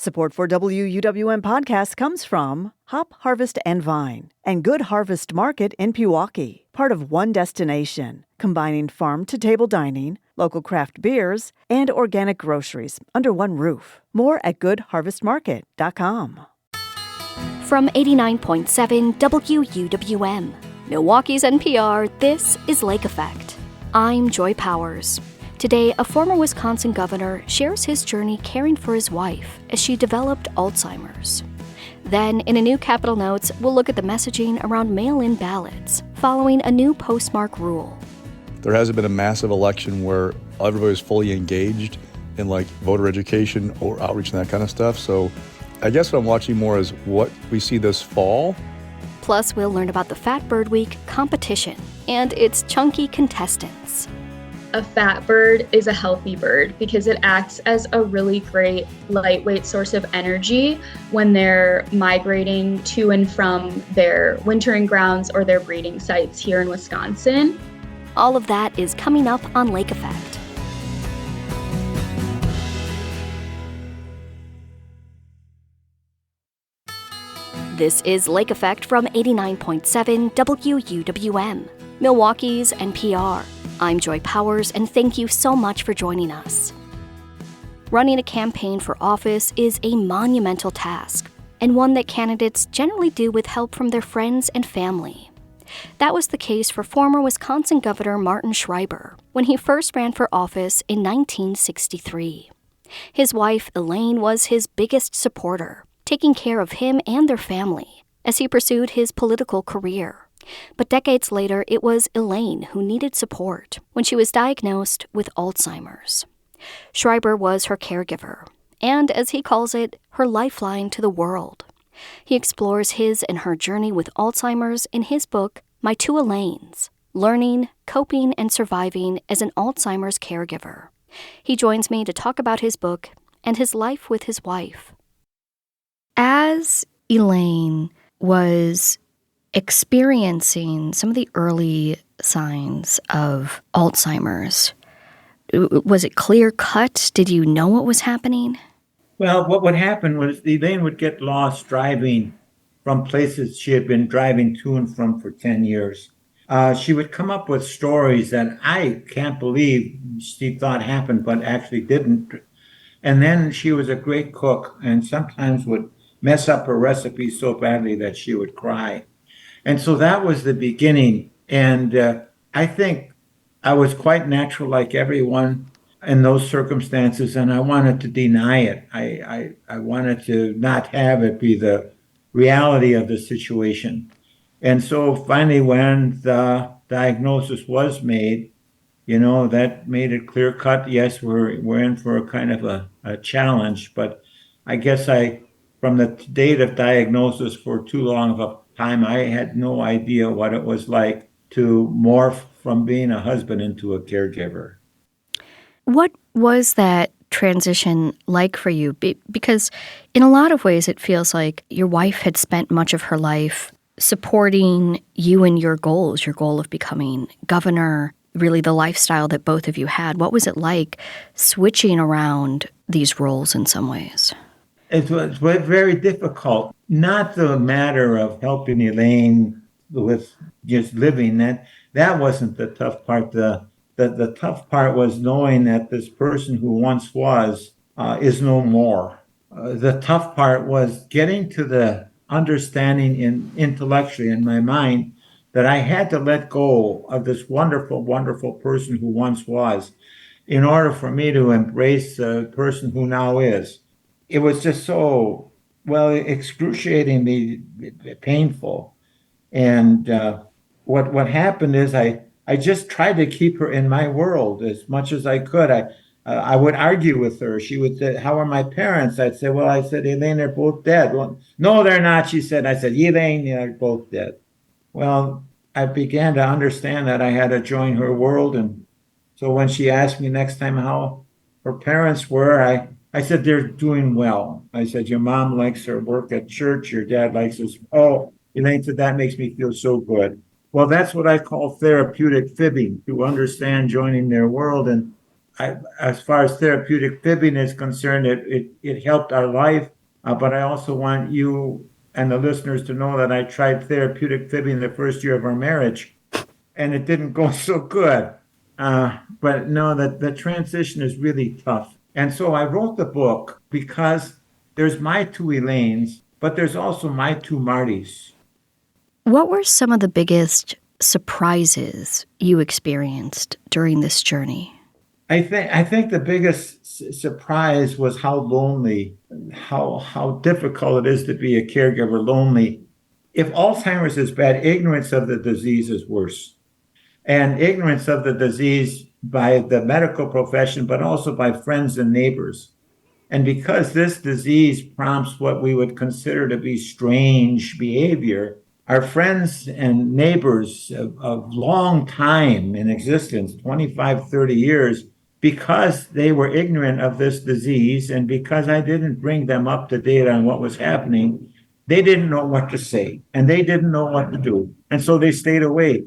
Support for WUWM podcast comes from Hop Harvest and Vine and Good Harvest Market in Pewaukee, part of One Destination, combining farm-to-table dining, local craft beers, and organic groceries under one roof. More at goodharvestmarket.com. From 89.7 WUWM, Milwaukee's NPR, this is Lake Effect. I'm Joy Powers. Today, a former Wisconsin governor shares his journey caring for his wife as she developed Alzheimer's. Then, in a new Capital Notes, we'll look at the messaging around mail-in ballots following a new postmark rule. There hasn't been a massive election where everybody's fully engaged in voter education or outreach and that kind of stuff. So I guess what I'm watching more is what we see this fall. Plus, we'll learn about the Fat Bird Week competition and its chunky contestants. A fat bird is a healthy bird because it acts as a really great lightweight source of energy when they're migrating to and from their wintering grounds or their breeding sites here in Wisconsin. All of that is coming up on Lake Effect. This is Lake Effect from 89.7 WUWM, Milwaukee's NPR. I'm Joy Powers, and thank you so much for joining us. Running a campaign for office is a monumental task, and one that candidates generally do with help from their friends and family. That was the case for former Wisconsin Governor Martin Schreiber when he first ran for office in 1963. His wife, Elaine, was his biggest supporter, taking care of him and their family as he pursued his political career. But decades later, it was Elaine who needed support when she was diagnosed with Alzheimer's. Schreiber was her caregiver, and as he calls it, her lifeline to the world. He explores his and her journey with Alzheimer's in his book, My Two Elaines, Learning, Coping, and Surviving as an Alzheimer's Caregiver. He joins me to talk about his book and his life with his wife. As Elaine was experiencing some of the early signs of Alzheimer's, was it clear cut? Did you know what was happening? Well, what would happen was Elaine would get lost driving from places she had been driving to and from for 10 years. She would come up with stories that I can't believe she thought happened, but actually didn't. And then she was a great cook and sometimes would mess up her recipe so badly that she would cry. And so that was the beginning. And I think I was quite natural like everyone in those circumstances, and I wanted to deny it. I wanted to not have it be the reality of the situation. And so finally, when the diagnosis was made, that made it clear cut. Yes, we're in for a kind of a challenge, but I guess from the date of diagnosis for too long of a time, I had no idea what it was like to morph from being a husband into a caregiver. What was that transition like for you? Because in a lot of ways, it feels like your wife had spent much of her life supporting you and your goals, your goal of becoming governor, really the lifestyle that both of you had. What was it like switching around these roles in some ways? It was very difficult. Not the matter of helping Elaine with just living. That wasn't the tough part. The tough part was knowing that this person who once was is no more. The tough part was getting to the understanding intellectually in my mind that I had to let go of this wonderful, wonderful person who once was in order for me to embrace the person who now is. It was just so, excruciatingly painful. And what happened is I just tried to keep her in my world as much as I could. I would argue with her. She would say, "How are my parents?" I'd say, "Well," I said, "Elaine, they're both dead." "Well, no, they're not," she said. I said, "Elaine, they're both dead." Well, I began to understand that I had to join her world. And so when she asked me next time how her parents were, I said, "They're doing well." I said, "Your mom likes her work at church. Your dad likes his." "Oh," Elaine said, "that makes me feel so good." Well, that's what I call therapeutic fibbing, to understand joining their world. And as far as therapeutic fibbing is concerned, it helped our life. But I also want you and the listeners to know that I tried therapeutic fibbing the first year of our marriage, and it didn't go so good. But no, the transition is really tough. And so I wrote the book because there's my two Elaines, but there's also my two Martys. What were some of the biggest surprises you experienced during this journey? I think the biggest surprise was how lonely, how difficult it is to be a caregiver lonely. If Alzheimer's is bad, ignorance of the disease is worse. And ignorance of the disease by the medical profession, but also by friends and neighbors. And because this disease prompts what we would consider to be strange behavior, our friends and neighbors of long time in existence, 25, 30 years, because they were ignorant of this disease and because I didn't bring them up to date on what was happening, they didn't know what to say and they didn't know what to do. And so they stayed away,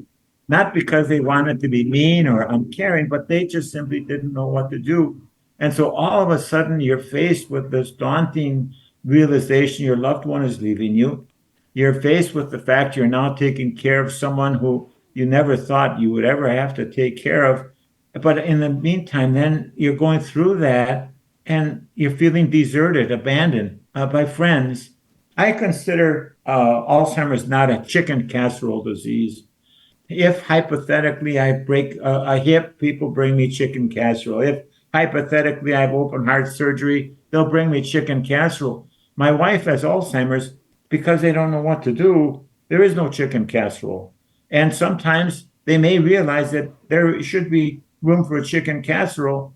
not because they wanted to be mean or uncaring, but they just simply didn't know what to do. And so all of a sudden, you're faced with this daunting realization your loved one is leaving you. You're faced with the fact you're now taking care of someone who you never thought you would ever have to take care of. But in the meantime, then you're going through that and you're feeling deserted, abandoned by friends. I consider Alzheimer's not a chicken casserole disease. If hypothetically I break a hip, people bring me chicken casserole. If hypothetically I have open heart surgery, they'll bring me chicken casserole. My wife has Alzheimer's because they don't know what to do. There is no chicken casserole. And sometimes they may realize that there should be room for a chicken casserole.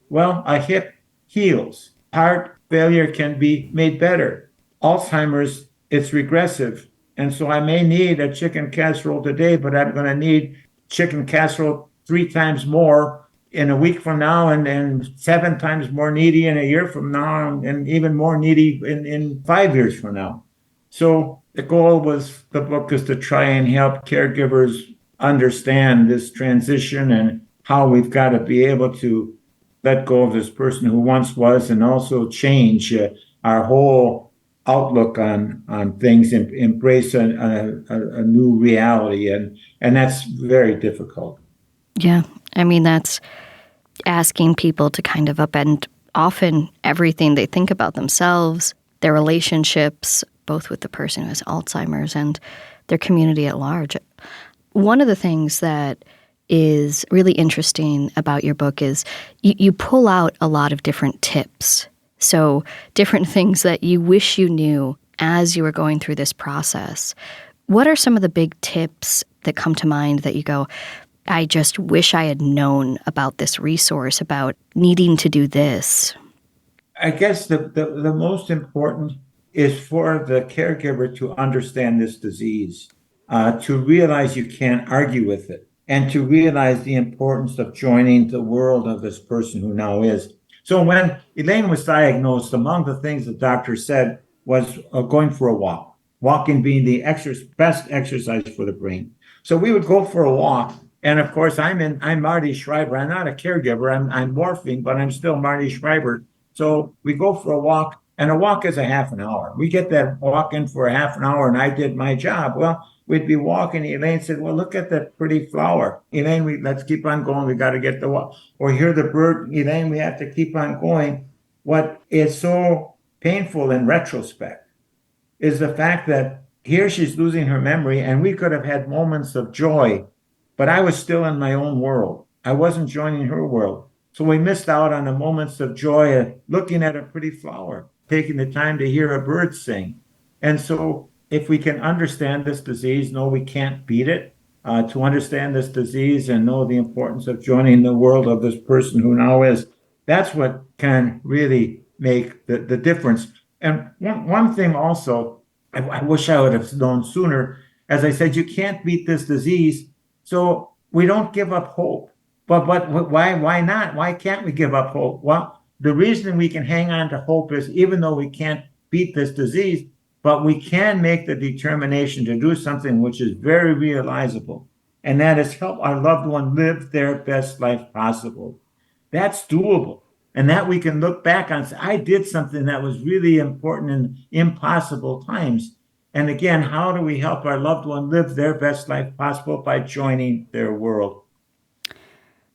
Well, a hip heals. Heart failure can be made better. Alzheimer's, it's regressive. And so I may need a chicken casserole today, but I'm going to need chicken casserole 3 times more in a week from now, and 7 times more needy in a year from now, and even more needy in 5 years from now. So the goal was the book is to try and help caregivers understand this transition and how we've got to be able to let go of this person who once was and also change our whole outlook on things and embrace a new reality. And that's very difficult. Yeah. I mean, that's asking people to kind of upend often everything they think about themselves, their relationships, both with the person who has Alzheimer's and their community at large. One of the things that is really interesting about your book is you pull out a lot of different tips. So different things that you wish you knew as you were going through this process. What are some of the big tips that come to mind that you go, I just wish I had known about this resource, about needing to do this? I guess the most important is for the caregiver to understand this disease, to realize you can't argue with it, and to realize the importance of joining the world of this person who now is. So when Elaine was diagnosed, among the things the doctor said was going for a walk, walking being the best exercise for the brain. So we would go for a walk. And of course, I'm Marty Schreiber. I'm not a caregiver. I'm morphing, but I'm still Marty Schreiber. So we go for a walk, and a walk is a half an hour. We get that walk in for a half an hour, and I did my job. Well, we'd be walking. Elaine said, well, look at that pretty flower. Elaine, let's keep on going. We got to get the walk. Or hear the bird. Elaine, we have to keep on going. What is so painful in retrospect is the fact that here she's losing her memory, and we could have had moments of joy, but I was still in my own world. I wasn't joining her world. So we missed out on the moments of joy of looking at a pretty flower, taking the time to hear a bird sing. And so if we can understand this disease, know we can't beat it, to understand this disease and know the importance of joining the world of this person who now is, that's what can really make the difference. And one thing also, I wish I would have known sooner. As I said, you can't beat this disease, so we don't give up hope. But why not? Why can't we give up hope? Well, the reason we can hang on to hope is even though we can't beat this disease, but we can make the determination to do something which is very realizable, and that is help our loved one live their best life possible. That's doable. And that we can look back on and say, I did something that was really important in impossible times. And again, how do we help our loved one live their best life possible? By joining their world.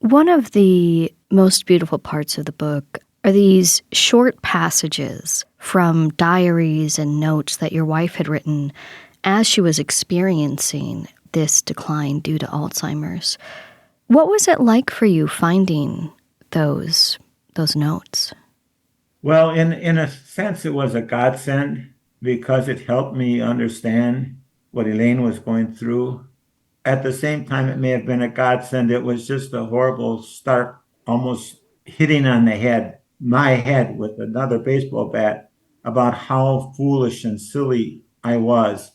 One of the most beautiful parts of the book are these short passages from diaries and notes that your wife had written as she was experiencing this decline due to Alzheimer's. What was it like for you finding those notes? Well, in a sense, it was a godsend because it helped me understand what Elaine was going through. At the same time, it may have been a godsend. It was just a horrible, stark, almost hitting on the head, my head with another baseball bat about how foolish and silly I was.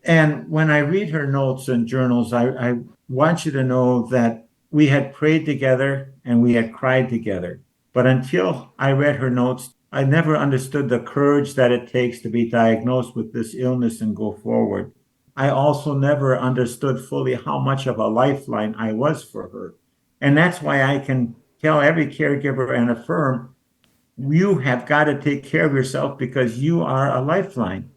And when I read her notes and journals, I want you to know that we had prayed together and we had cried together. But until I read her notes, I never understood the courage that it takes to be diagnosed with this illness and go forward. I also never understood fully how much of a lifeline I was for her. And that's why I can tell every caregiver and affirm, you have got to take care of yourself because you are a lifeline.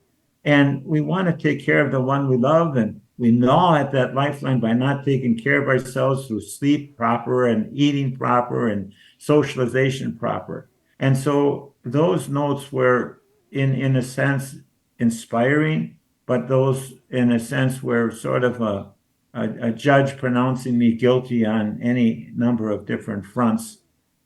And we want to take care of the one we love. And we gnaw at that lifeline by not taking care of ourselves through sleep proper and eating proper and socialization proper. And so those notes were, in a sense, inspiring, but those, in a sense, were sort of a judge pronouncing me guilty on any number of different fronts.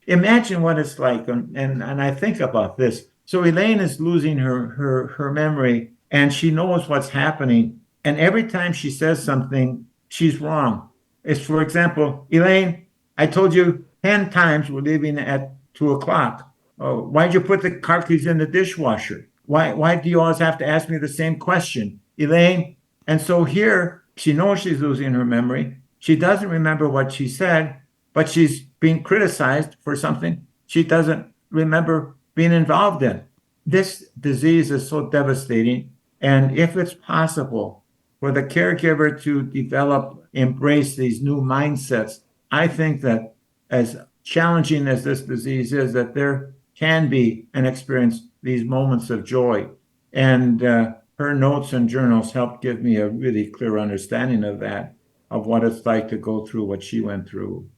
Imagine what it's like, and I think about this. So Elaine is losing her memory, and she knows what's happening. And every time she says something, she's wrong. It's, for example, Elaine, I told you 10 times we're leaving at 2 o'clock. Oh, why'd you put the car keys in the dishwasher? Why do you always have to ask me the same question, Elaine? And so here, she knows she's losing her memory. She doesn't remember what she said, but she's being criticized for something she doesn't remember being involved in. This disease is so devastating. And if it's possible for the caregiver to develop, embrace these new mindsets, I think that as challenging as this disease is, that there can be and experience these moments of joy. And her notes and journals helped give me a really clear understanding of that, of what it's like to go through what she went through.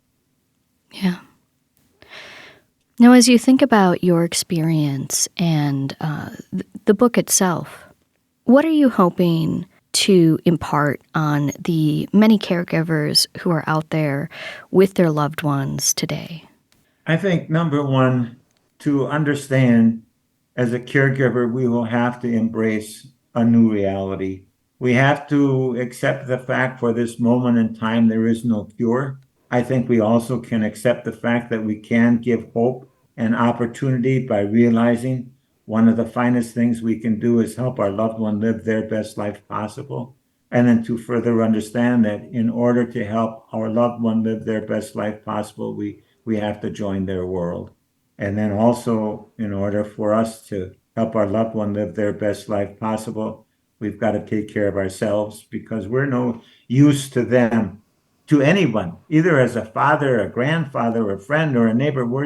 Yeah. Now, as you think about your experience and the book itself, what are you hoping to impart on the many caregivers who are out there with their loved ones today? I think, number one, to understand as a caregiver, we will have to embrace a new reality. We have to accept the fact for this moment in time, there is no cure. I think we also can accept the fact that we can give hope and opportunity by realizing one of the finest things we can do is help our loved one live their best life possible. And then to further understand that in order to help our loved one live their best life possible, we have to join their world. And then also, in order for us to help our loved one live their best life possible, we've got to take care of ourselves because we're no use to them, to anyone, either as a father, a grandfather, a friend, or a neighbor. We're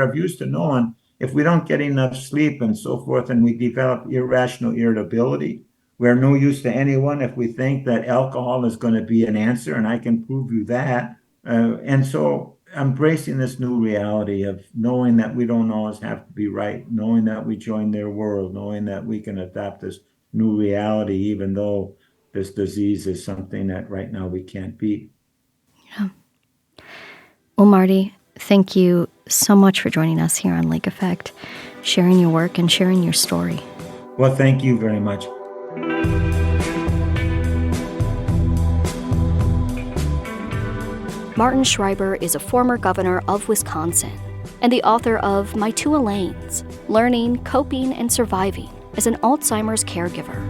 of use to no one if we don't get enough sleep and so forth, and we develop irrational irritability. We're no use to anyone if we think that alcohol is going to be an answer, and I can prove you that. And so embracing this new reality of knowing that we don't always have to be right, knowing that we join their world, knowing that we can adapt this new reality, even though this disease is something that right now we can't beat. Yeah. Well, Marty, thank you so much for joining us here on Lake Effect, sharing your work and sharing your story. Well, thank you very much. Martin Schreiber is a former governor of Wisconsin and the author of My Two Elaines, Learning, Coping, and Surviving as an Alzheimer's Caregiver.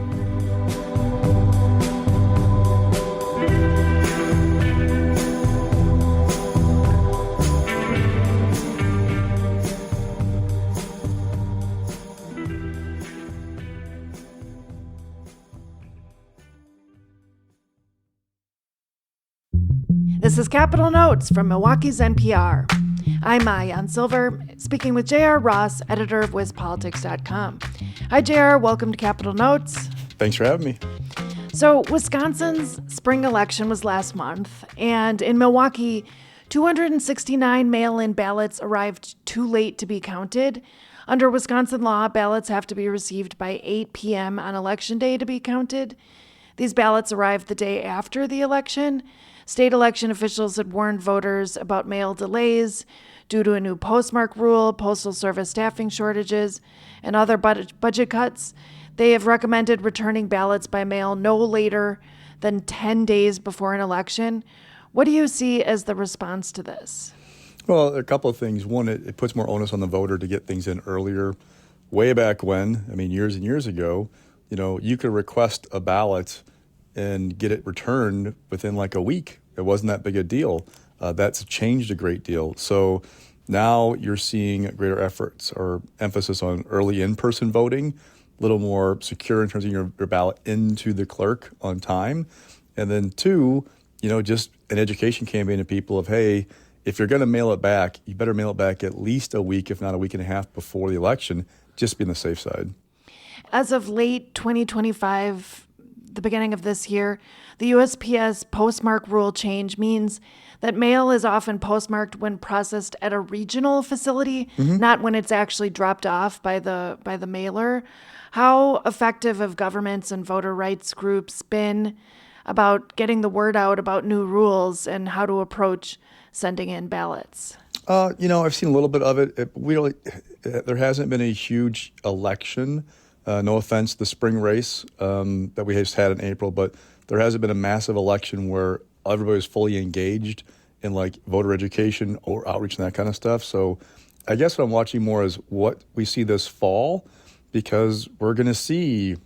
This is Capital Notes from Milwaukee's NPR. I'm Maayan Silver, speaking with J.R. Ross, editor of WisPolitics.com. Hi, J.R. Welcome to Capitol Notes. Thanks for having me. So, Wisconsin's spring election was last month, and in Milwaukee, 269 mail-in ballots arrived too late to be counted. Under Wisconsin law, ballots have to be received by 8 p.m. on Election Day to be counted. These ballots arrived the day after the election. State election officials had warned voters about mail delays due to a new postmark rule, Postal Service staffing shortages, and other budget cuts. They have recommended returning ballots by mail no later than 10 days before an election. What do you see as the response to this? Well, a couple of things. One, it puts more onus on the voter to get things in earlier. Way back when, years and years ago, you could request a ballot and get it returned within like a week. It wasn't that big a deal. That's changed a great deal. So now you're seeing greater efforts or emphasis on early in-person voting, a little more secure in terms of your ballot into the clerk on time. And then two, just an education campaign to people of, hey, if you're going to mail it back, you better mail it back at least a week, if not a week and a half before the election, just be on the safe side. As of late 2025, the beginning of this year, the USPS postmark rule change means that mail is often postmarked when processed at a regional facility, not when it's actually dropped off by the mailer. How effective have governments and voter rights groups been about getting the word out about new rules and how to approach sending in ballots? I've seen a little bit of it. There hasn't been a huge election. No offense, the spring race that we just had in April, but there hasn't been a massive election where everybody's fully engaged in like voter education or outreach and that kind of stuff. So I guess what I'm watching more is what we see this fall, because we're going to see,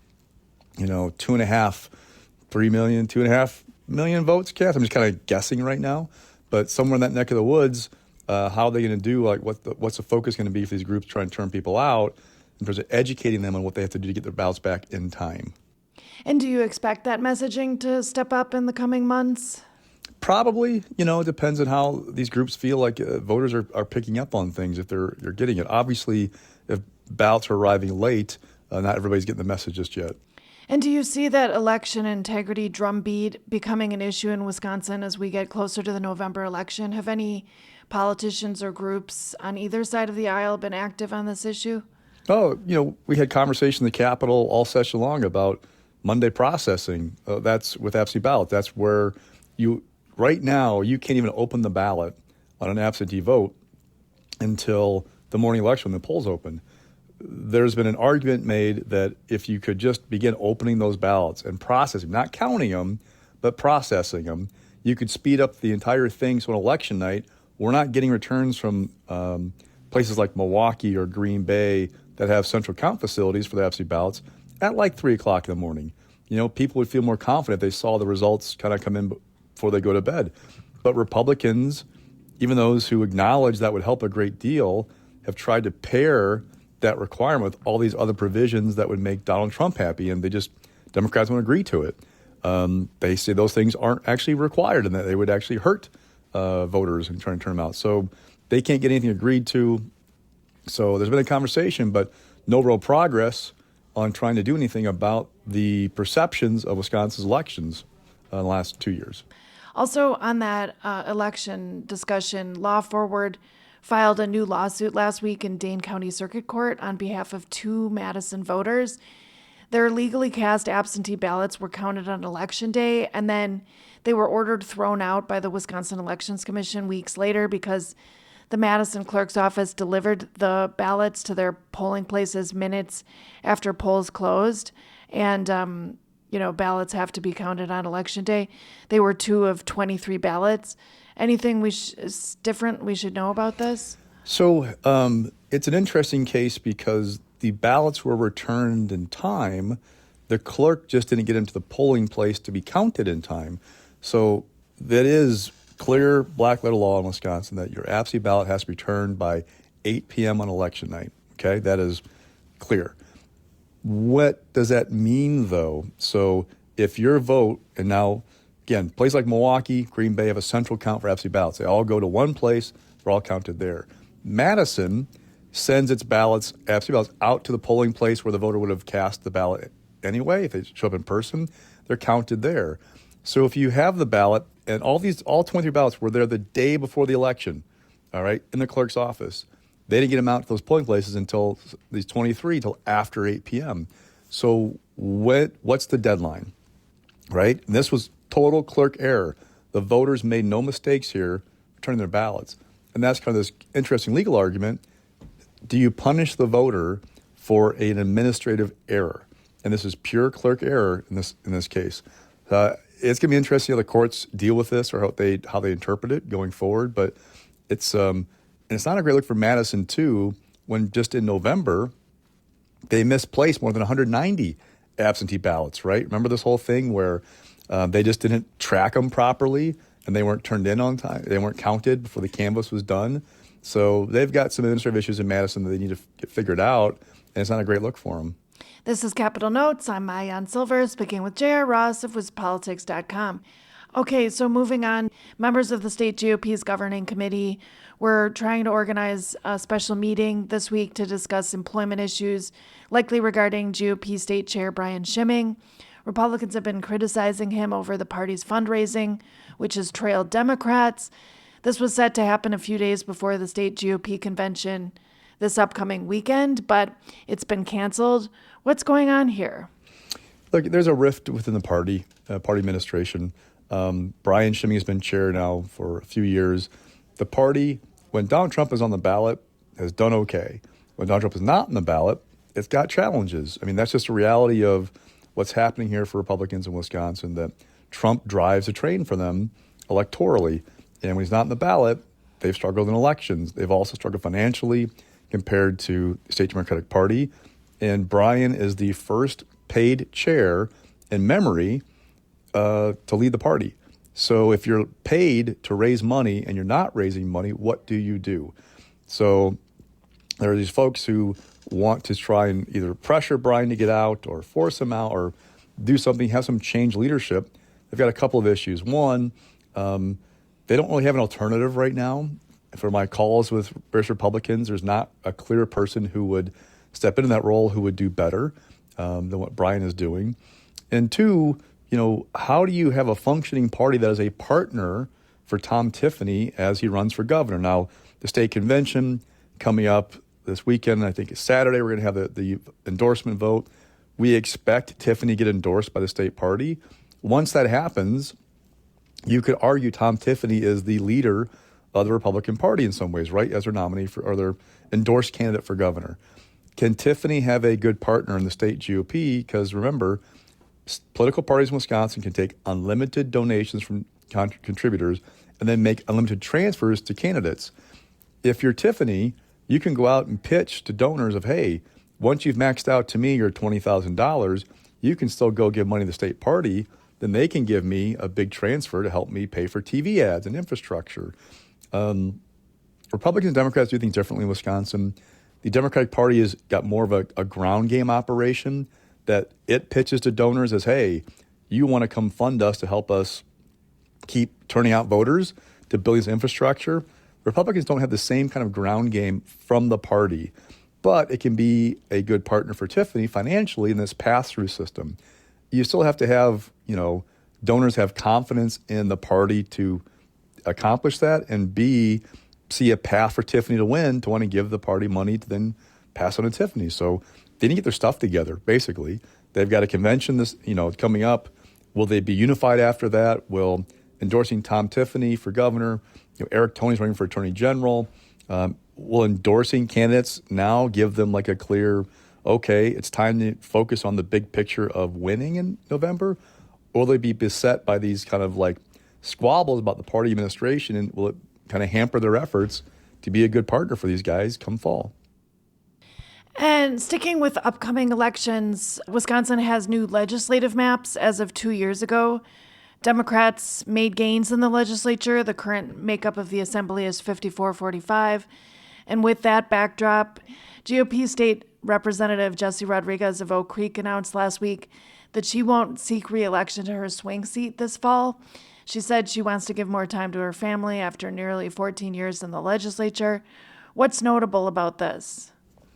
2.5 million votes cast. I'm just kind of guessing right now, but somewhere in that neck of the woods, how are they going to do? Like, what's the focus going to be for these groups trying to turn people out in terms of educating them on what they have to do to get their ballots back in time? And do you expect that messaging to step up in the coming months? Probably. It depends on how these groups feel like voters are picking up on things if you're getting it. Obviously, if ballots are arriving late, not everybody's getting the message just yet. And do you see that election integrity drumbeat becoming an issue in Wisconsin as we get closer to the November election? Have any politicians or groups on either side of the aisle been active on this issue? Oh, we had conversation in the Capitol all session long about Monday processing. That's with absentee ballot. That's where right now, you can't even open the ballot on an absentee vote until the morning election when the polls open. There's been an argument made that if you could just begin opening those ballots and processing, not counting them, but processing them, you could speed up the entire thing. So on election night, we're not getting returns from places like Milwaukee or Green Bay that have central count facilities for the absentee ballots at like 3 o'clock in the morning. People would feel more confident if they saw the results kind of come in before they go to bed. But Republicans, even those who acknowledge that would help a great deal, have tried to pair that requirement with all these other provisions that would make Donald Trump happy, and Democrats won't agree to it. They say those things aren't actually required and that they would actually hurt voters and trying to turn them out. So they can't get anything agreed to. So there's been a conversation, but no real progress on trying to do anything about the perceptions of Wisconsin's elections in the last 2 years. Also on that election discussion, Law Forward filed a new lawsuit last week in Dane County Circuit Court on behalf of 2 Madison voters. Their legally cast absentee ballots were counted on Election Day, and then they were ordered thrown out by the Wisconsin Elections Commission weeks later because the Madison clerk's office delivered the ballots to their polling places minutes after polls closed. And, ballots have to be counted on Election Day. They were 2 of 23 ballots. Anything is different we should know about this? So it's an interesting case because the ballots were returned in time. The clerk just didn't get into the polling place to be counted in time. So that is clear black letter law in Wisconsin that your absentee ballot has to be returned by 8 p.m. on election night. Okay, that is clear. What does that mean, though? So if your vote, and now, again, places like Milwaukee, Green Bay have a central count for absentee ballots. They all go to one place, They're all counted there. Madison sends its ballots, absentee ballots, out to the polling place where the voter would have cast the ballot anyway. If they show up in person, they're counted there. So if you have the ballot, and all 23 ballots were there the day before the election, all right, in the clerk's office. They didn't get them out to those polling places until these 23 until after 8 p.m. So what's the deadline, right? And this was total clerk error. The voters made no mistakes here returning their ballots. And that's kind of this interesting legal argument. Do you punish the voter for an administrative error? And this is pure clerk error in this case. It's going to be interesting how the courts deal with this or how they interpret it going forward. But it's not a great look for Madison too, when just in November they misplaced more than 190 absentee ballots. Right? Remember this whole thing where they just didn't track them properly and they weren't turned in on time. They weren't counted before the canvass was done. So they've got some administrative issues in Madison that they need to get figured out, and it's not a great look for them. This is Capital Notes. I'm Maayan Silver, speaking with J.R. Ross of WisPolitics.com. Okay, so moving on, members of the state GOP's governing committee were trying to organize a special meeting this week to discuss employment issues, likely regarding GOP state chair Brian Schimming. Republicans have been criticizing him over the party's fundraising, which has trailed Democrats. This was set to happen a few days before the state GOP convention this upcoming weekend, but it's been canceled. What's going on here? Look, there's a rift within the party administration. Brian Schimming has been chair now for a few years. The party, when Donald Trump is on the ballot, has done okay. When Donald Trump is not on the ballot, it's got challenges. I mean, that's just a reality of what's happening here for Republicans in Wisconsin, that Trump drives a train for them electorally. And when he's not on the ballot, they've struggled in elections. They've also struggled financially compared to the State Democratic Party. And Brian is the first paid chair in memory to lead the party. So if you're paid to raise money and you're not raising money, what do you do? So there are these folks who want to try and either pressure Brian to get out or force him out or do something, have some change leadership. They've got a couple of issues. One, they don't really have an alternative right now. For my calls with various Republicans, there's not a clear person who would step into that role who would do better than what Brian is doing. And two, how do you have a functioning party that is a partner for Tom Tiffany as he runs for governor? Now, the state convention coming up this weekend, I think it's Saturday, we're going to have the endorsement vote. We expect Tiffany to get endorsed by the state party. Once that happens, you could argue Tom Tiffany is the leader of the Republican Party in some ways, right, as their nominee or their endorsed candidate for governor. Can Tiffany have a good partner in the state GOP? Because remember, political parties in Wisconsin can take unlimited donations from contributors and then make unlimited transfers to candidates. If you're Tiffany, you can go out and pitch to donors of, hey, once you've maxed out to me your $20,000, you can still go give money to the state party. Then they can give me a big transfer to help me pay for TV ads and infrastructure. Republicans and Democrats do things differently in Wisconsin. The Democratic Party has got more of a ground game operation that it pitches to donors as, hey, you want to come fund us to help us keep turning out voters to build this infrastructure. Republicans don't have the same kind of ground game from the party, but it can be a good partner for Tiffany financially in this pass-through system. You still have to have, donors have confidence in the party to accomplish that, and B, see a path for Tiffany to win, to want to give the party money to then pass on to Tiffany. So they need to get their stuff together, basically. They've got a convention coming up. Will they be unified after that? Will endorsing Tom Tiffany for governor, Eric Toney's running for attorney general, will endorsing candidates now give them like a clear, okay, it's time to focus on the big picture of winning in November? Or will they be beset by these kind of like squabbles about the party administration, and will it kind of hamper their efforts to be a good partner for these guys come fall? And sticking with upcoming elections, Wisconsin has new legislative maps as of 2 years ago. Democrats made gains in the legislature. The current makeup of the assembly is 54-45. And with that backdrop, GOP State Representative Jessie Rodriguez of Oak Creek announced last week that she won't seek re-election to her swing seat this fall. She said she wants to give more time to her family after nearly 14 years in the legislature. What's notable about this?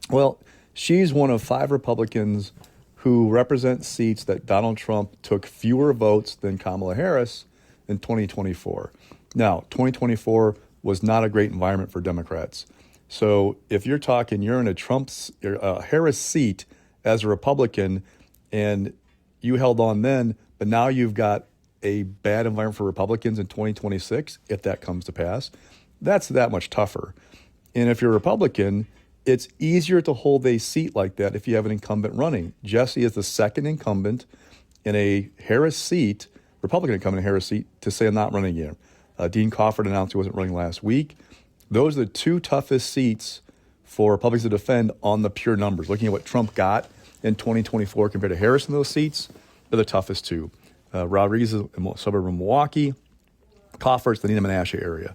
Well, she's one of 5 Republicans who represent seats that Donald Trump took fewer votes than Kamala Harris in 2024. Now, 2024 was not a great environment for Democrats. So if you're talking, you're in a Harris seat as a Republican, and you held on then, but now you've got a bad environment for Republicans in 2026, if that comes to pass, that's that much tougher. And if you're a Republican, it's easier to hold a seat like that if you have an incumbent running. Jesse is the second incumbent in a Harris seat, Republican incumbent in a Harris seat, to say I'm not running again. Dean Crawford announced he wasn't running last week. Those are the 2 toughest seats for Republicans to defend on the pure numbers. Looking at what Trump got in 2024 compared to Harris in those seats, they're the toughest 2. Rodriguez is a suburb of Milwaukee. Crawford's the Nina Menasha area.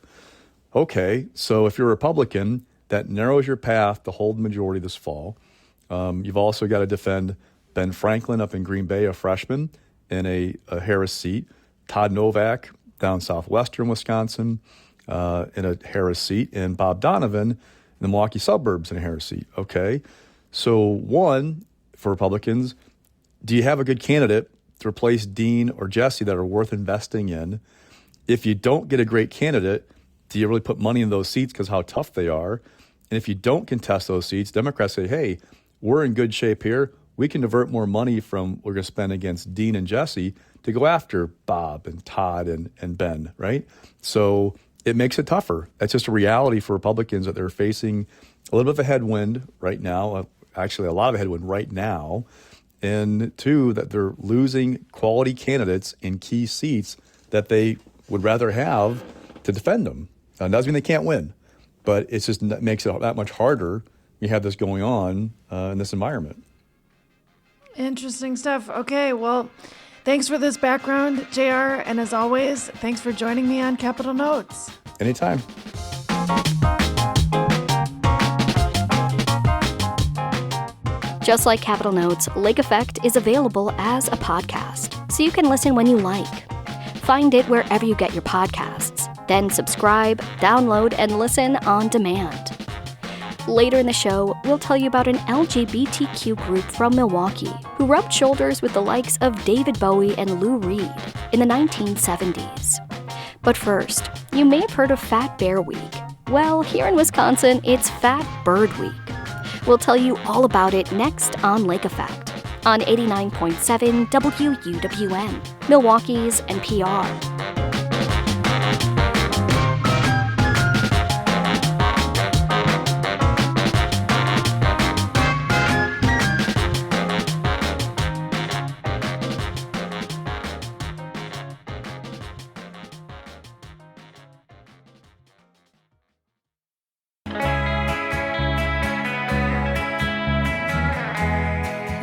Okay, so if you're a Republican, that narrows your path to hold the majority this fall. You've also got to defend Ben Franklin up in Green Bay, a freshman, in a Harris seat. Todd Novak down southwestern Wisconsin in a Harris seat. And Bob Donovan in the Milwaukee suburbs in a Harris seat. Okay, so one, for Republicans, do you have a good candidate to replace Dean or Jesse that are worth investing in? If you don't get a great candidate, do you really put money in those seats because how tough they are? And if you don't contest those seats, Democrats say, hey, we're in good shape here. We can divert more money from what we're going to spend against Dean and Jesse to go after Bob and Todd and Ben, right? So it makes it tougher. That's just a reality for Republicans that they're facing a little bit of a headwind right now, actually a lot of a headwind right now. And 2, that they're losing quality candidates in key seats that they would rather have to defend them. Doesn't mean they can't win, but it's just that makes it that much harder when you have this going on in this environment. Interesting stuff. Okay, well, thanks for this background, JR. And as always, thanks for joining me on Capital Notes. Anytime. Just like Capital Notes, Lake Effect is available as a podcast, so you can listen when you like. Find it wherever you get your podcasts. Then subscribe, download, and listen on demand. Later in the show, we'll tell you about an LGBTQ group from Milwaukee who rubbed shoulders with the likes of David Bowie and Lou Reed in the 1970s. But first, you may have heard of Fat Bear Week. Well, here in Wisconsin, it's Fat Bird Week. We'll tell you all about it next on Lake Effect on 89.7 WUWM, Milwaukee's NPR.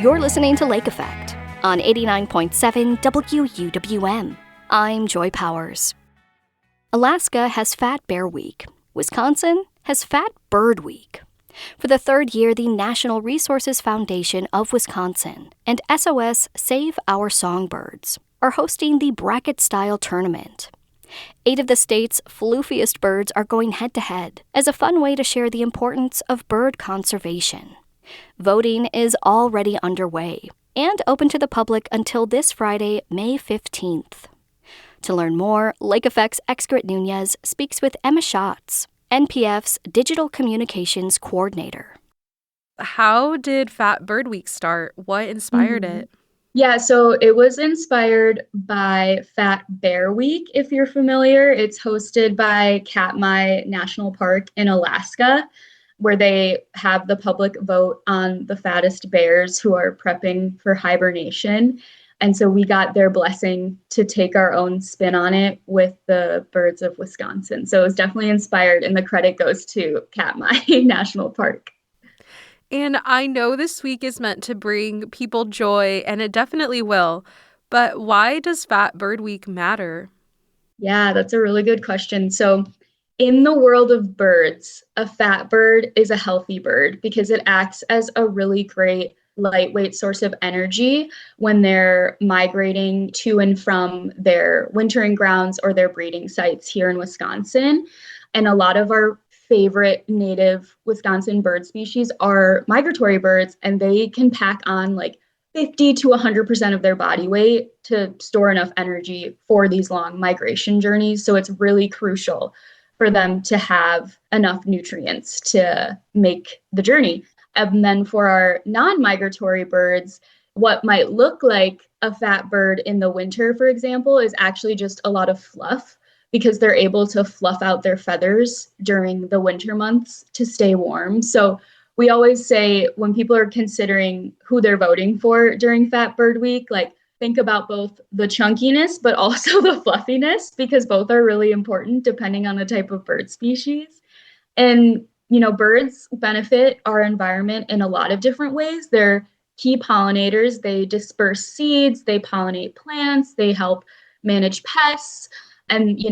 You're listening to Lake Effect on 89.7 WUWM. I'm Joy Powers. Alaska has Fat Bear Week. Wisconsin has Fat Bird Week. For the 3rd year, the National Resources Foundation of Wisconsin and SOS Save Our Songbirds are hosting the bracket-style tournament. 8 of the state's floofiest birds are going head-to-head as a fun way to share the importance of bird conservation. Voting is already underway and open to the public until this Friday, May 15th. To learn more, Lake Effect's Excret Nunez speaks with Emma Schatz, NPF's Digital Communications Coordinator. How did Fat Bird Week start? What inspired it? Yeah, so it was inspired by Fat Bear Week, if you're familiar. It's hosted by Katmai National Park in Alaska, where they have the public vote on the fattest bears who are prepping for hibernation. And so we got their blessing to take our own spin on it with the birds of Wisconsin. So it was definitely inspired, and the credit goes to Katmai National Park. And I know this week is meant to bring people joy, and it definitely will. But why does Fat Bird Week matter? Yeah, that's a really good question. So in the world of birds, a fat bird is a healthy bird because it acts as a really great lightweight source of energy when they're migrating to and from their wintering grounds or their breeding sites here in Wisconsin. And a lot of our favorite native Wisconsin bird species are migratory birds, and they can pack on like 50 to 100% of their body weight to store enough energy for these long migration journeys. So it's really crucial for them to have enough nutrients to make the journey. And then for our non-migratory birds, what might look like a fat bird in the winter, for example, is actually just a lot of fluff because they're able to fluff out their feathers during the winter months to stay warm. So we always say when people are considering who they're voting for during Fat Bird Week, like think about both the chunkiness, but also the fluffiness, because both are really important depending on the type of bird species. And, birds benefit our environment in a lot of different ways. They're key pollinators. They disperse seeds, they pollinate plants, they help manage pests. And,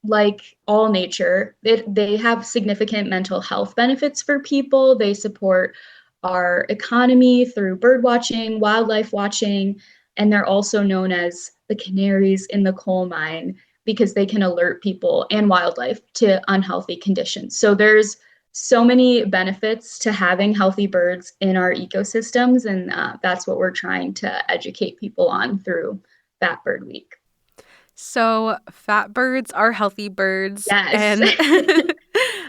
like all nature, they have significant mental health benefits for people. They support our economy through bird watching, wildlife watching, and they're also known as the canaries in the coal mine because they can alert people and wildlife to unhealthy conditions. So there's so many benefits to having healthy birds in our ecosystems, and that's what we're trying to educate people on through Fat Bird Week. So fat birds are healthy birds. Yes.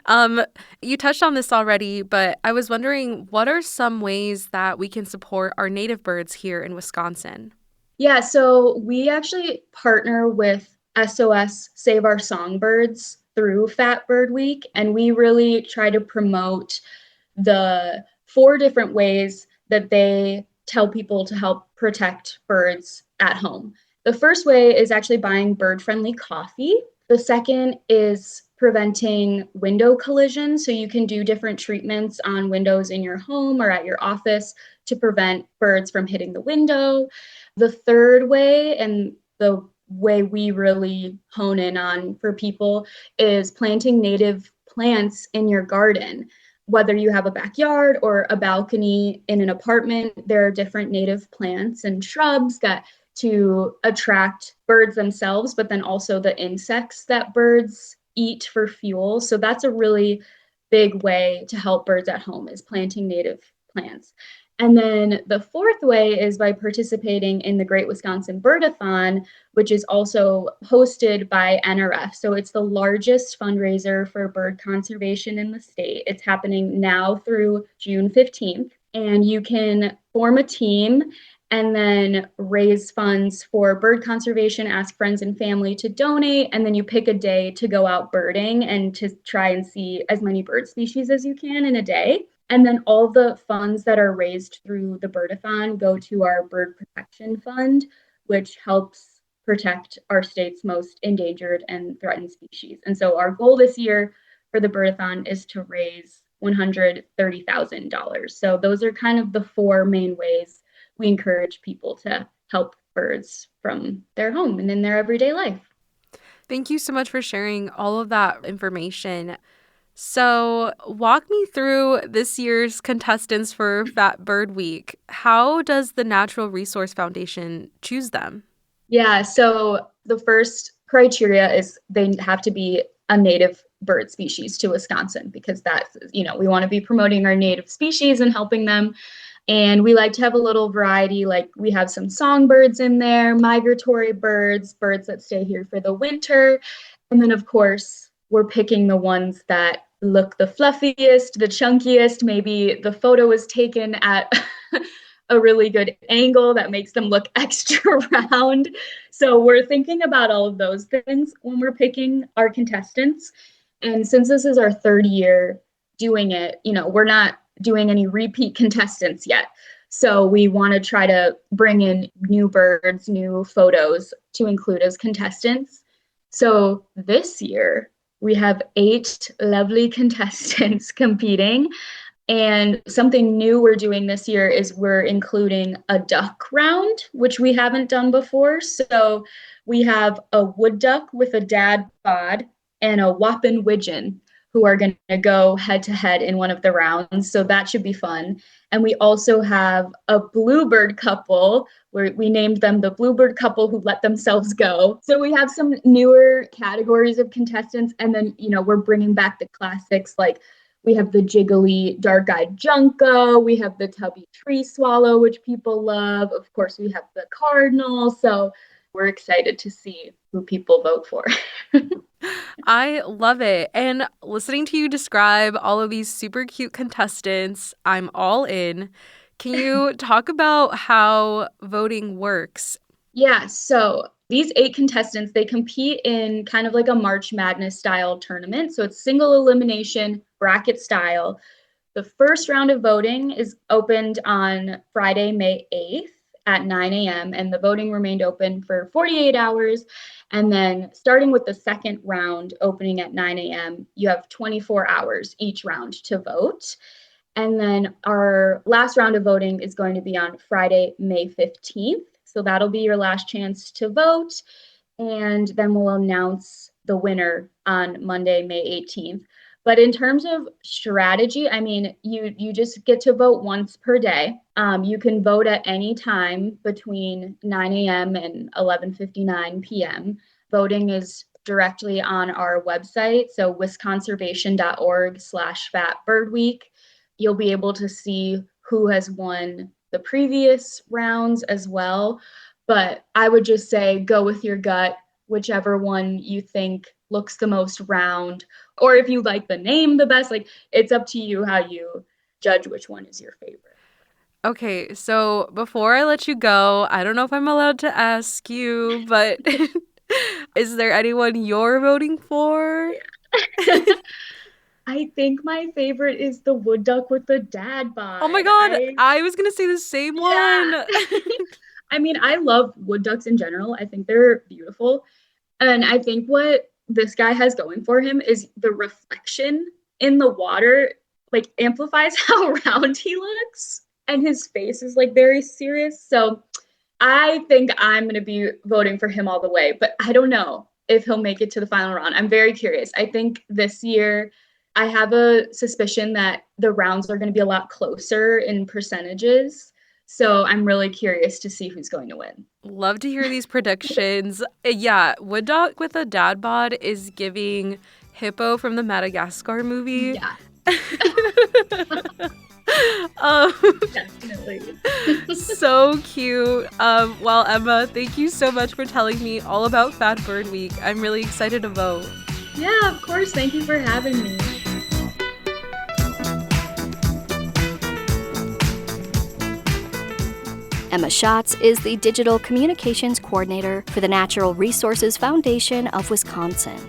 And you touched on this already, but I was wondering, what are some ways that we can support our native birds here in Wisconsin? Yeah, so we actually partner with SOS Save Our Songbirds through Fat Bird Week, and we really try to promote the 4 different ways that they tell people to help protect birds at home. The first way is actually buying bird-friendly coffee. The second is preventing window collision. So you can do different treatments on windows in your home or at your office to prevent birds from hitting the window. The third way, and the way we really hone in on for people, is planting native plants in your garden. Whether you have a backyard or a balcony in an apartment, there are different native plants and shrubs that to attract birds themselves, but then also the insects that birds eat for fuel. So that's a really big way to help birds at home, is planting native plants. And then the fourth way is by participating in the Great Wisconsin Birdathon, which is also hosted by NRF. So it's the largest fundraiser for bird conservation in the state. It's happening now through June 15th. And you can form a team and then raise funds for bird conservation, ask friends and family to donate, and then you pick a day to go out birding and to try and see as many bird species as you can in a day. And then all the funds that are raised through the Birdathon go to our Bird Protection Fund, which helps protect our state's most endangered and threatened species. And so our goal this year for the Birdathon is to raise $130,000. So those are kind of the 4 main ways we encourage people to help birds from their home and in their everyday life. Thank you so much for sharing all of that information. So walk me through this year's contestants for Fat Bird Week. How does the Natural Resource Foundation choose them? Yeah, so the first criteria is they have to be a native bird species to Wisconsin, because that's, we want to be promoting our native species and helping them. And we like to have a little variety, like we have some songbirds in there, migratory birds, birds that stay here for the winter. And then, of course, we're picking the ones that look the fluffiest, the chunkiest. Maybe the photo was taken at a really good angle that makes them look extra round. So we're thinking about all of those things when we're picking our contestants. And since this is our 3rd year doing it, we're not doing any repeat contestants yet. So we want to try to bring in new birds, new photos to include as contestants. So this year we have 8 lovely contestants competing. And something new we're doing this year is we're including a duck round, which we haven't done before. So we have a wood duck with a dad bod and a whopping widgeon who are going to go head to head in one of the rounds. So that should be fun. And we also have a bluebird couple where we named them the bluebird couple who let themselves go. So we have some newer categories of contestants. And then, we're bringing back the classics, like we have the jiggly dark-eyed junco. We have the tubby tree swallow, which people love. Of course, we have the cardinal. So we're excited to see who people vote for. I love it. And listening to you describe all of these super cute contestants, I'm all in. Can you talk about how voting works? Yeah, so these 8 contestants, they compete in kind of like a March Madness style tournament. So it's single elimination, bracket style. The first round of voting is opened on Friday, May 8th at 9 a.m., and the voting remained open for 48 hours. And then starting with the second round opening at 9 a.m., you have 24 hours each round to vote. And then our last round of voting is going to be on Friday, May 15th. So that'll be your last chance to vote. And then we'll announce the winner on Monday, May 18th. But in terms of strategy, I mean, you just get to vote once per day. You can vote at any time between 9 a.m. and 11:59 p.m. Voting is directly on our website, so wisconservation.org/fatbirdweek. You'll be able to see who has won the previous rounds as well. But I would just say go with your gut, whichever one you think looks the most round, or if you like the name the best, like it's up to you how you judge which one is your favorite. Okay, so before I let you go, I don't know if I'm allowed to ask you, but is there anyone you're voting for? I think my favorite is the wood duck with the dad bod. Oh my God, I was going to say the same one. I mean, I love wood ducks in general. I think they're beautiful. And I think what this guy has going for him is the reflection in the water, like amplifies how round he looks. And his face is like very serious. So I think I'm going to be voting for him all the way, but I don't know if he'll make it to the final round. I'm very curious. I think this year I have a suspicion that the rounds are going to be a lot closer in percentages. So I'm really curious to see who's going to win. Love to hear these predictions. Yeah, wood duck with a dad bod is giving Hippo from the Madagascar movie. Yeah. Definitely. So cute. Well, Emma, thank you so much for telling me all about Fat Bird Week. I'm really excited to vote. Yeah, of course. Thank you for having me. Emma Schatz is the Digital Communications Coordinator for the Natural Resources Foundation of Wisconsin.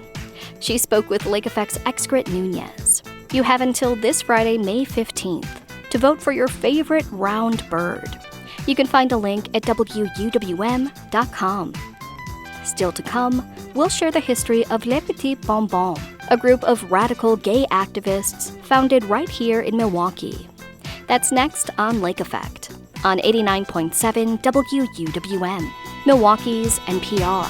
She spoke with Lake Effect's Excret Nunez. You have until this Friday, May 15th, to vote for your favorite round bird. You can find a link at wuwm.com. Still to come, we'll share the history of Les Petits Bonbons, a group of radical gay activists founded right here in Milwaukee. That's next on Lake Effect, on 89.7 WUWM, Milwaukee's NPR.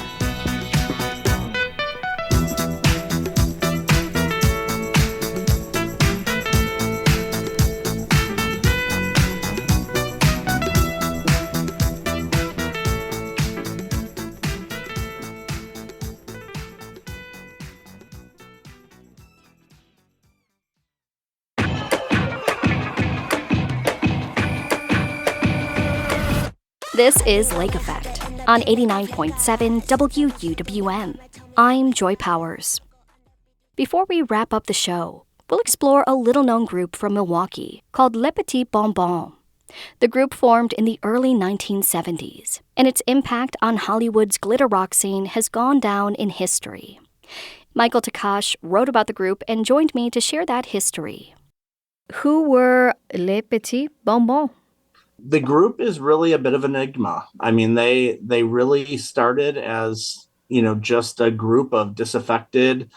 This is Lake Effect on 89.7 WUWM. I'm Joy Powers. Before we wrap up the show, we'll explore a little-known group from Milwaukee called Les Petits Bonbons. The group formed in the early 1970s, and its impact on Hollywood's glitter rock scene has gone down in history. Michael Takash wrote about the group and joined me to share that history. Who were Les Petits Bonbons? The group is really a bit of an enigma. I mean, they really started as, just a group of disaffected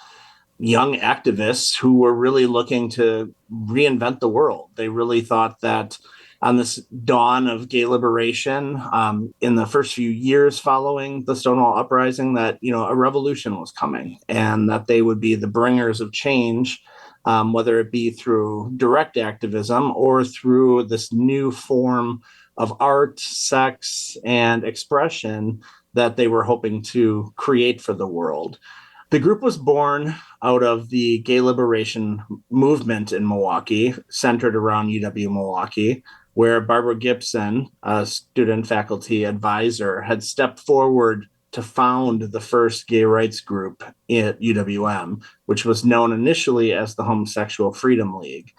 young activists who were really looking to reinvent the world. They really thought that on this dawn of gay liberation, in the first few years following the Stonewall Uprising, that, a revolution was coming and that they would be the bringers of change whether it be through direct activism or through this new form of art, sex, and expression that they were hoping to create for the world. The group was born out of the gay liberation movement in Milwaukee, centered around UW Milwaukee, where Barbara Gibson, a student faculty advisor, had stepped forward to found the first gay rights group at UWM, which was known initially as the Homosexual Freedom League.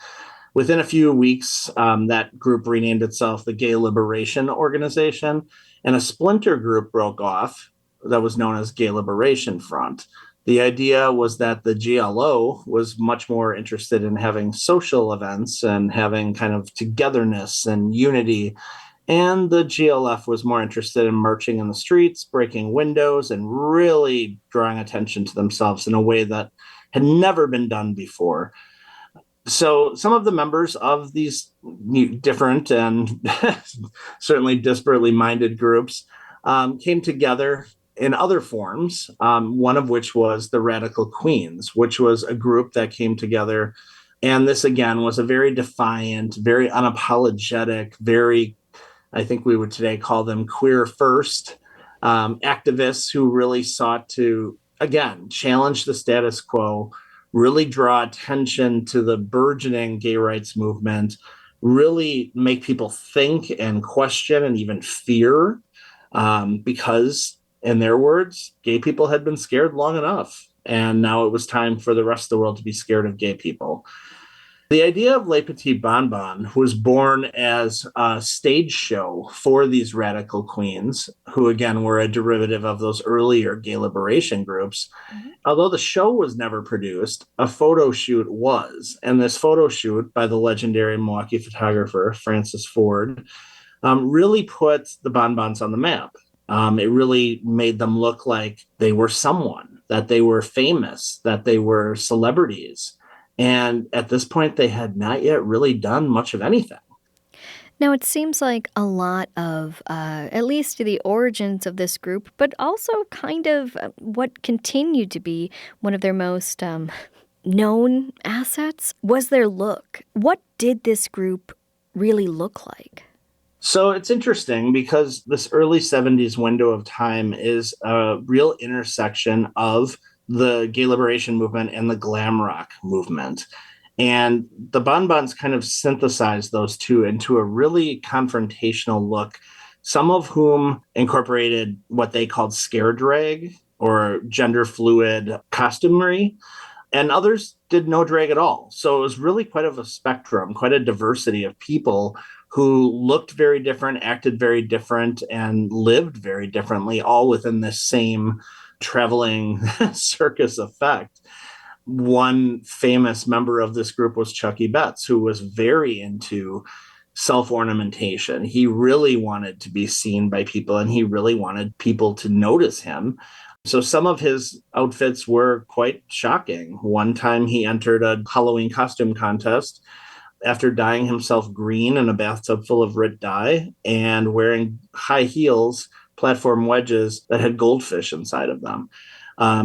Within a few weeks, that group renamed itself the Gay Liberation Organization, and a splinter group broke off that was known as Gay Liberation Front. The idea was that the GLO was much more interested in having social events and having kind of togetherness and unity. And the GLF was more interested in marching in the streets, breaking windows, and really drawing attention to themselves in a way that had never been done before. So some of the members of these different and certainly disparately minded groups came together in other forms, one of which was the Radical Queens, which was a group that came together. And this, again, was a very defiant, very unapologetic, very, I think we would today call them queer first activists who really sought to, again, challenge the status quo, really draw attention to the burgeoning gay rights movement, really make people think and question and even fear, because, in their words, gay people had been scared long enough. And now it was time for the rest of the world to be scared of gay people. The idea of Les Petits Bonbons was born as a stage show for these radical queens, who again were a derivative of those earlier gay liberation groups. Mm-hmm. Although the show was never produced, a photo shoot was. And this photo shoot by the legendary Milwaukee photographer, Francis Ford, really put the Bonbons on the map. It really made them look like they were someone, that they were famous, that they were celebrities. And at this point, they had not yet really done much of anything. Now, it seems like a lot of, at least the origins of this group, but also kind of what continued to be one of their most known assets was their look. What did this group really look like? So it's interesting because this early 70s window of time is a real intersection of the gay liberation movement and the glam rock movement. And the Bonbons kind of synthesized those two into a really confrontational look, some of whom incorporated what they called scare drag or gender fluid costumery, and others did no drag at all. So it was really quite of a spectrum, quite a diversity of people who looked very different, acted very different, and lived very differently, all within this same traveling circus effect. One famous member of this group was Chucky Betts, who was very into self-ornamentation. He really wanted to be seen by people, and he really wanted people to notice him. So some of his outfits were quite shocking. One time he entered a Halloween costume contest after dyeing himself green in a bathtub full of Rit dye and wearing high heels, platform wedges that had goldfish inside of them.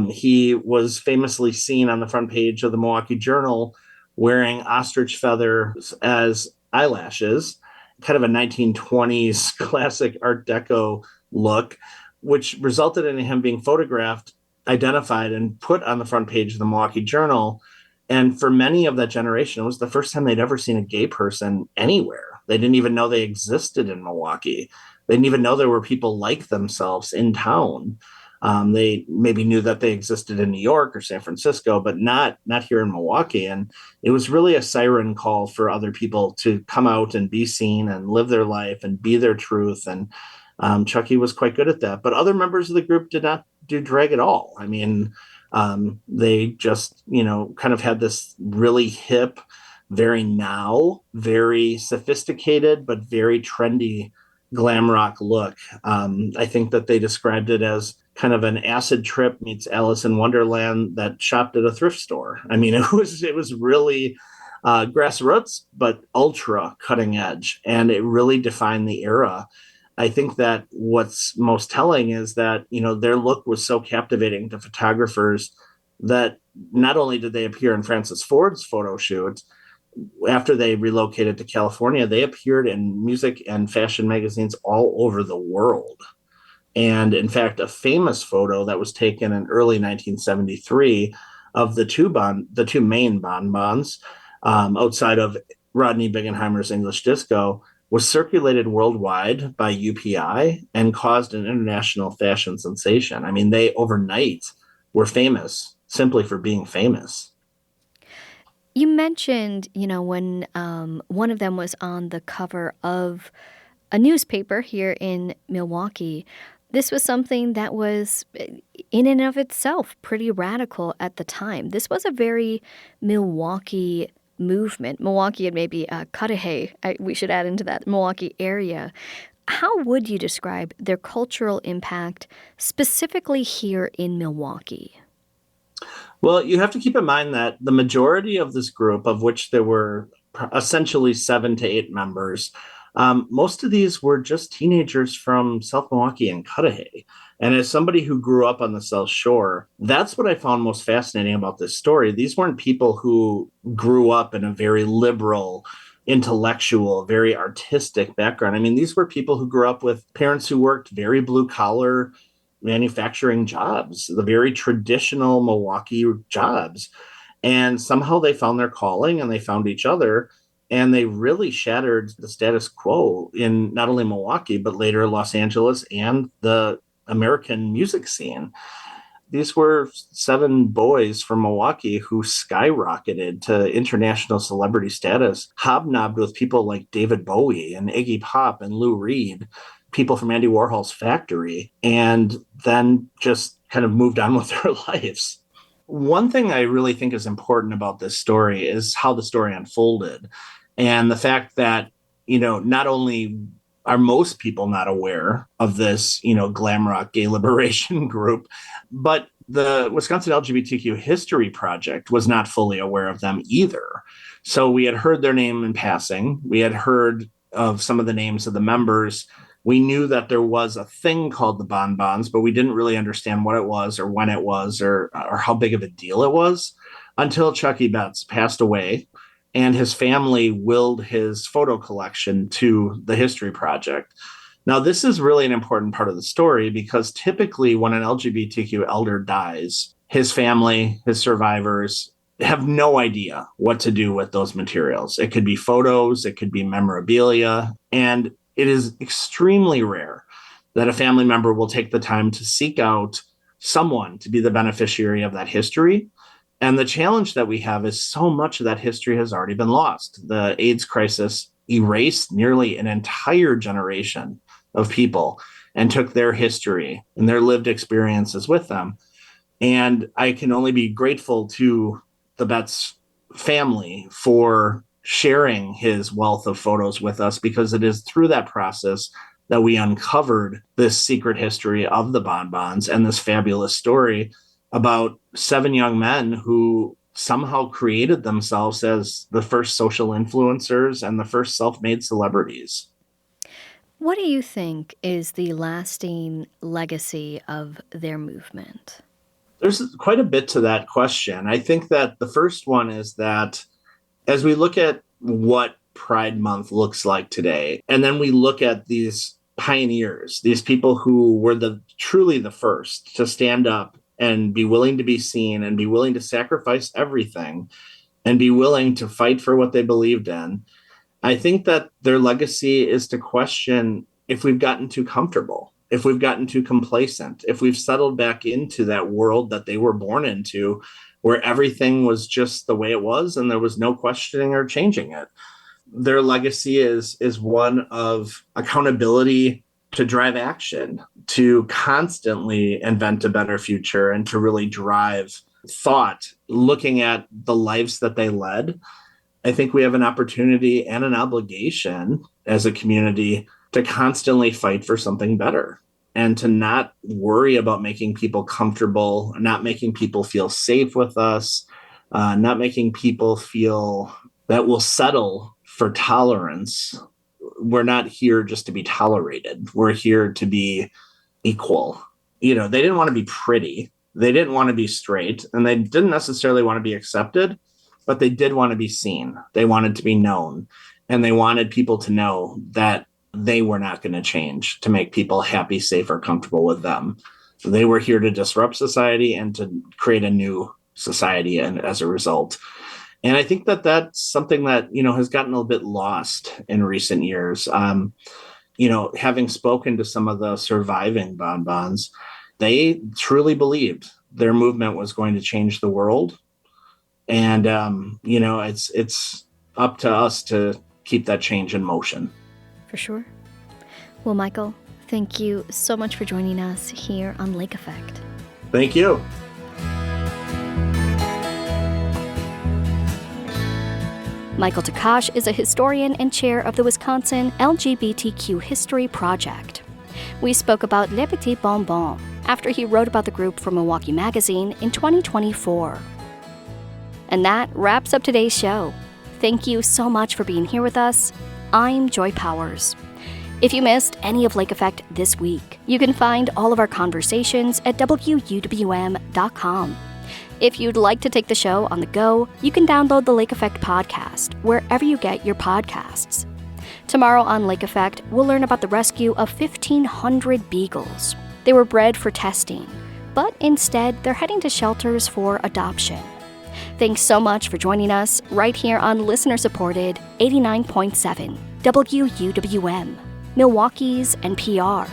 He was famously seen on the front page of the Milwaukee Journal wearing ostrich feathers as eyelashes, kind of a 1920s classic Art Deco look, which resulted in him being photographed, identified, and put on the front page of the Milwaukee Journal. And for many of that generation, it was the first time they'd ever seen a gay person anywhere. They didn't even know they existed in Milwaukee. They didn't even know there were people like themselves in town. They maybe knew that they existed in New York or San Francisco, but not here in Milwaukee. And it was really a siren call for other people to come out and be seen and live their life and be their truth. And Chucky was quite good at that. But other members of the group did not do drag at all. I mean, they just, kind of had this really hip, very now, very sophisticated, but very trendy glam rock look. I think that they described it as kind of an acid trip meets Alice in Wonderland that shopped at a thrift store. I mean, it was really grassroots, but ultra cutting edge, and it really defined the era. I think that what's most telling is that, their look was so captivating to photographers that not only did they appear in Francis Ford's photo shoot, after they relocated to California, they appeared in music and fashion magazines all over the world. And in fact, a famous photo that was taken in early 1973 of the two main bonbons outside of Rodney Bingenheimer's English Disco was circulated worldwide by UPI and caused an international fashion sensation. I mean, they overnight were famous simply for being famous. You mentioned, when one of them was on the cover of a newspaper here in Milwaukee. This was something that was, in and of itself, pretty radical at the time. This was a very Milwaukee movement. Milwaukee and maybe Cudahy, we should add into that, Milwaukee area. How would you describe their cultural impact specifically here in Milwaukee? Well, you have to keep in mind that the majority of this group, of which there were essentially 7 to 8 members, most of these were just teenagers from South Milwaukee and Cudahy. And as somebody who grew up on the South Shore, that's what I found most fascinating about this story. These weren't people who grew up in a very liberal, intellectual, very artistic background. I mean, these were people who grew up with parents who worked very blue collar manufacturing jobs, the very traditional Milwaukee jobs. And somehow they found their calling and they found each other. And they really shattered the status quo in not only Milwaukee, but later Los Angeles and the American music scene. These were 7 boys from Milwaukee who skyrocketed to international celebrity status, hobnobbed with people like David Bowie and Iggy Pop and Lou Reed, people from Andy Warhol's factory, and then just kind of moved on with their lives. One thing I really think is important about this story is how the story unfolded. And the fact that, not only are most people not aware of this, glam rock gay liberation group, but the Wisconsin LGBTQ History Project was not fully aware of them either. So we had heard their name in passing. We had heard of some of the names of the members. We knew that there was a thing called the bonbons, but we didn't really understand what it was or when it was or how big of a deal it was until Chucky Betts passed away and his family willed his photo collection to the History Project. Now, this is really an important part of the story because typically when an LGBTQ elder dies, his family, his survivors have no idea what to do with those materials. It could be photos, it could be memorabilia, and it is extremely rare that a family member will take the time to seek out someone to be the beneficiary of that history. And the challenge that we have is so much of that history has already been lost. The AIDS crisis erased nearly an entire generation of people and took their history and their lived experiences with them. And I can only be grateful to the Betts family for sharing his wealth of photos with us, because it is through that process that we uncovered this secret history of the bonbons and this fabulous story about 7 young men who somehow created themselves as the first social influencers and the first self-made celebrities. What do you think is the lasting legacy of their movement? There's quite a bit to that question. I think that the first one is that as we look at what Pride Month looks like today, and then we look at these pioneers, these people who were truly the first to stand up and be willing to be seen and be willing to sacrifice everything and be willing to fight for what they believed in, I think that their legacy is to question if we've gotten too comfortable, if we've gotten too complacent, if we've settled back into that world that they were born into, where everything was just the way it was and there was no questioning or changing it. Their legacy is one of accountability to drive action, to constantly invent a better future, and to really drive thought, looking at the lives that they led. I think we have an opportunity and an obligation as a community to constantly fight for something better and to not worry about making people comfortable, not making people feel safe with us, not making people feel that we'll settle for tolerance. We're not here just to be tolerated. We're here to be equal. They didn't want to be pretty. They didn't want to be straight, and they didn't necessarily want to be accepted, but they did want to be seen. They wanted to be known, and they wanted people to know that they were not going to change to make people happy, safe, or comfortable with them. So they were here to disrupt society and to create a new society, and as a result. And I think that that's something that, has gotten a little bit lost in recent years. Having spoken to some of the surviving bonbons, they truly believed their movement was going to change the world. And, it's up to us to keep that change in motion. For sure. Well, Michael, thank you so much for joining us here on Lake Effect. Thank you. Michael Takash is a historian and chair of the Wisconsin LGBTQ History Project. We spoke about Les Petits Bonbons after he wrote about the group for Milwaukee Magazine in 2024. And that wraps up today's show. Thank you so much for being here with us. I'm Joy Powers. If you missed any of Lake Effect this week, you can find all of our conversations at WUWM.com. If you'd like to take the show on the go, you can download the Lake Effect podcast wherever you get your podcasts. Tomorrow on Lake Effect, we'll learn about the rescue of 1,500 beagles. They were bred for testing, but instead they're heading to shelters for adoption. Thanks so much for joining us right here on listener-supported 89.7 WUWM, Milwaukee's NPR.